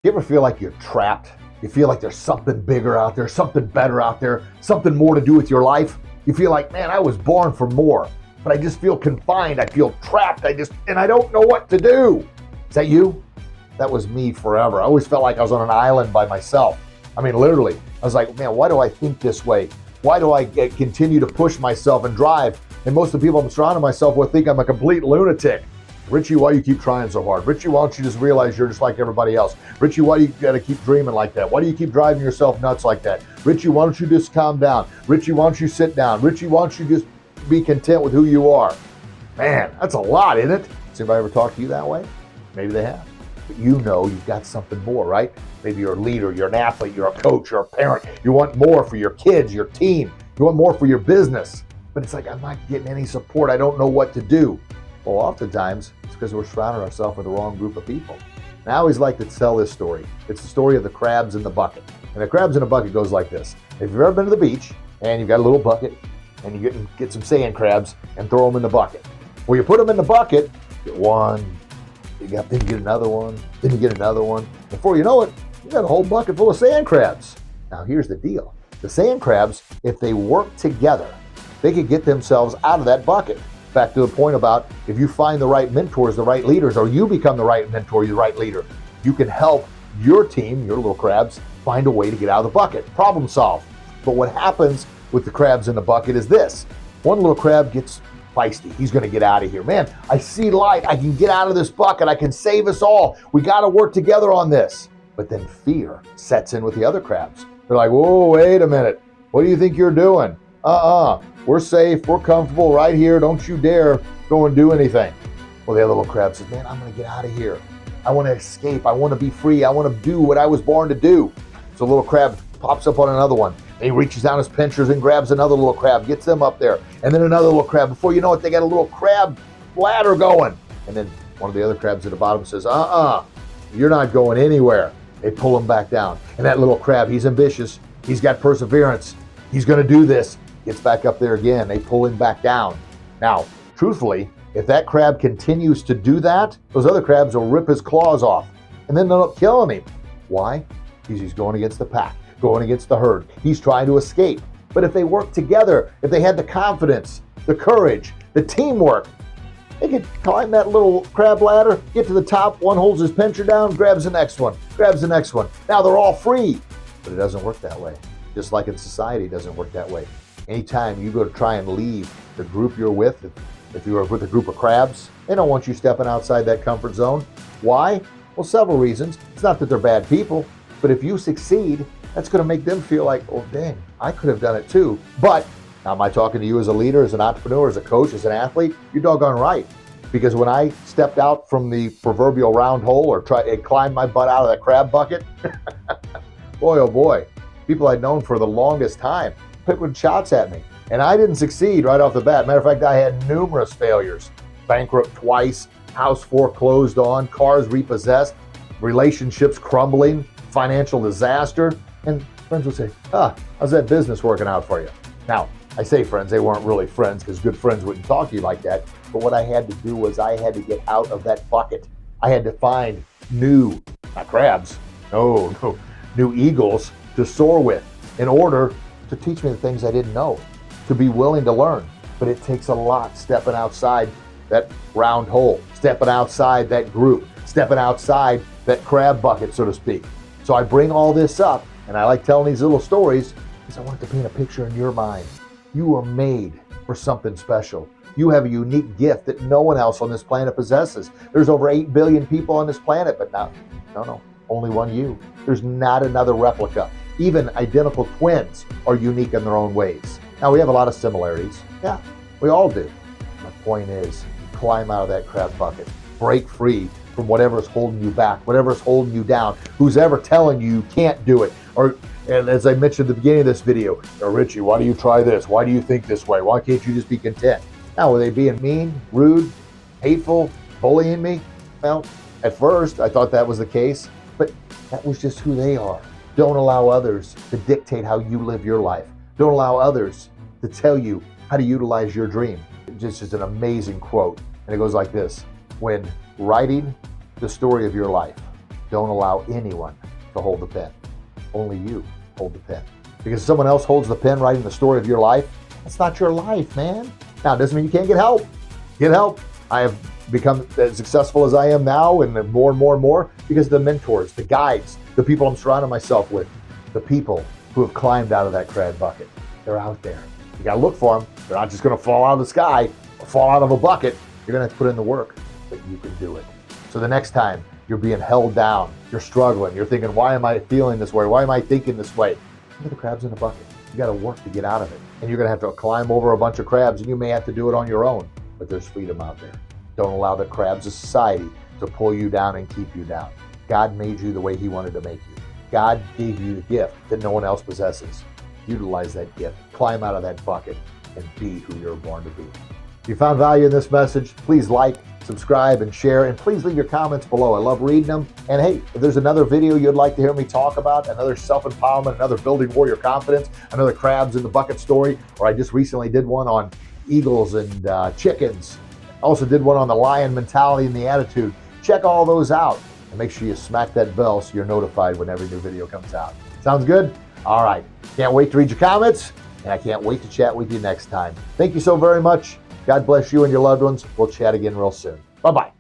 You ever feel like you're trapped? You feel like there's something bigger out there, something better out there, something more to do with your life? You feel like, man, I was born for more, but I just feel confined. I feel trapped. And I don't know what to do. Is that you? That was me forever. I always felt like I was on an island by myself. I mean, literally. I was like, man, why do I think this way? Why do I continue to push myself and drive? And most of the people I'm surrounding myself with think I'm a complete lunatic. Richie, why do you keep trying so hard? Richie, why don't you just realize you're just like everybody else? Richie, why do you got to keep dreaming like that? Why do you keep driving yourself nuts like that? Richie, why don't you just calm down? Richie, why don't you sit down? Richie, why don't you just be content with who you are? Man, that's a lot, isn't it? Has anybody ever talked to you that way? Maybe they have. But you know you've got something more, right? Maybe you're a leader, you're an athlete, you're a coach, you're a parent. You want more for your kids, your team. You want more for your business. But it's like, I'm not getting any support. I don't know what to do. Well, oftentimes, it's because we're surrounding ourselves with the wrong group of people. And I always like to tell this story. It's the story of the crabs in the bucket. And the crabs in the bucket goes like this. If you've ever been to the beach and you've got a little bucket and you get some sand crabs and throw them in the bucket. Well, you put them in the bucket, get one, then you get another one, then you get another one. Before you know it, you got a whole bucket full of sand crabs. Now, here's the deal. The sand crabs, if they work together, they could get themselves out of that bucket. Back to the point about if you find the right mentors, the right leaders, or you become the right mentor, the right leader, you can help your team, your little crabs, find a way to get out of the bucket. Problem solved. But what happens with the crabs in the bucket is this. One little crab gets feisty. He's going to get out of here. Man, I see light. I can get out of this bucket. I can save us all. We got to work together on this. But then fear sets in with the other crabs. They're like, whoa, wait a minute. What do you think you're doing? We're safe, we're comfortable right here. Don't you dare go and do anything. Well, the other little crab says, man, I'm going to get out of here. I want to escape. I want to be free. I want to do what I was born to do. So the little crab pops up on another one. And he reaches down his pinchers and grabs another little crab, gets them up there. And then another little crab. Before you know it, they got a little crab ladder going. And then one of the other crabs at the bottom says, you're not going anywhere. They pull him back down. And that little crab, he's ambitious. He's got perseverance. He's going to do this. Gets back up there again. They pull him back down. Now, truthfully, if that crab continues to do that, those other crabs will rip his claws off and then they'll kill him. Why? Because he's going against the pack, going against the herd. He's trying to escape. But if they work together, if they had the confidence, the courage, the teamwork, they could climb that little crab ladder, get to the top, one holds his pincher down, grabs the next one, grabs the next one. Now they're all free. But it doesn't work that way. Just like in society, it doesn't work that way. Anytime you go to try and leave the group you're with, if you're with a group of crabs, they don't want you stepping outside that comfort zone. Why? Well, several reasons. It's not that they're bad people, but if you succeed, that's going to make them feel like, oh, dang, I could have done it too. But now, am I talking to you as a leader, as an entrepreneur, as a coach, as an athlete? You're doggone right. Because when I stepped out from the proverbial round hole or climbed my butt out of that crab bucket, boy, oh boy, people I'd known for the longest time put shots at me. And I didn't succeed right off the bat. Matter of fact, I had numerous failures. Bankrupt twice, house foreclosed on, cars repossessed, relationships crumbling, financial disaster. And friends would say, how's that business working out for you? Now, I say friends, they weren't really friends because good friends wouldn't talk to you like that. But what I had to do was I had to get out of that bucket. I had to find new, not crabs, new eagles to soar with in order to teach me the things I didn't know, to be willing to learn. But it takes a lot stepping outside that round hole, stepping outside that group, stepping outside that crab bucket, so to speak. So I bring all this up, and I like telling these little stories because I want to paint a picture in your mind. You were made for something special. You have a unique gift that no one else on this planet possesses. There's over 8 billion people on this planet, but no, only one you. There's not another replica. Even identical twins are unique in their own ways. Now, we have a lot of similarities. Yeah, we all do. My point is, climb out of that crab bucket. Break free from whatever's holding you back, whatever's holding you down, who's ever telling you can't do it. And as I mentioned at the beginning of this video, Richie, why do you try this? Why do you think this way? Why can't you just be content? Now, were they being mean, rude, hateful, bullying me? Well, at first, I thought that was the case, but that was just who they are. Don't allow others to dictate how you live your life. Don't allow others to tell you how to utilize your dream. This is an amazing quote, and it goes like this. When writing the story of your life, Don't allow anyone to hold the pen. Only you hold the pen. Because someone else holds the pen writing the story of your life, that's not your life, man. Now, it doesn't mean you can't get help. Get help. I have become as successful as I am now, and more and more and more, because of the mentors, the guides, the people I'm surrounding myself with, the people who have climbed out of that crab bucket. They're out there. You got to look for them. They're not just going to fall out of the sky or fall out of a bucket. You're going to have to put in the work, but you can do it. So the next time you're being held down, you're struggling, you're thinking, why am I feeling this way? Why am I thinking this way? Look at the crabs in the bucket. You got to work to get out of it. And you're going to have to climb over a bunch of crabs, and you may have to do it on your own, but there's freedom out there. Don't allow the crabs of society to pull you down and keep you down. God made you the way he wanted to make you. God gave you the gift that no one else possesses. Utilize that gift. Climb out of that bucket and be who you're born to be. If you found value in this message, please like, subscribe, and share, and please leave your comments below. I love reading them. And hey, if there's another video you'd like to hear me talk about, another self-empowerment, another building warrior confidence, another crabs in the bucket story, or I just recently did one on eagles and chickens. Also did one on the lion mentality and the attitude. Check all those out and make sure you smack that bell so you're notified when every new video comes out. Sounds good? All right. Can't wait to read your comments, and I can't wait to chat with you next time. Thank you so very much. God bless you and your loved ones. We'll chat again real soon. Bye-bye.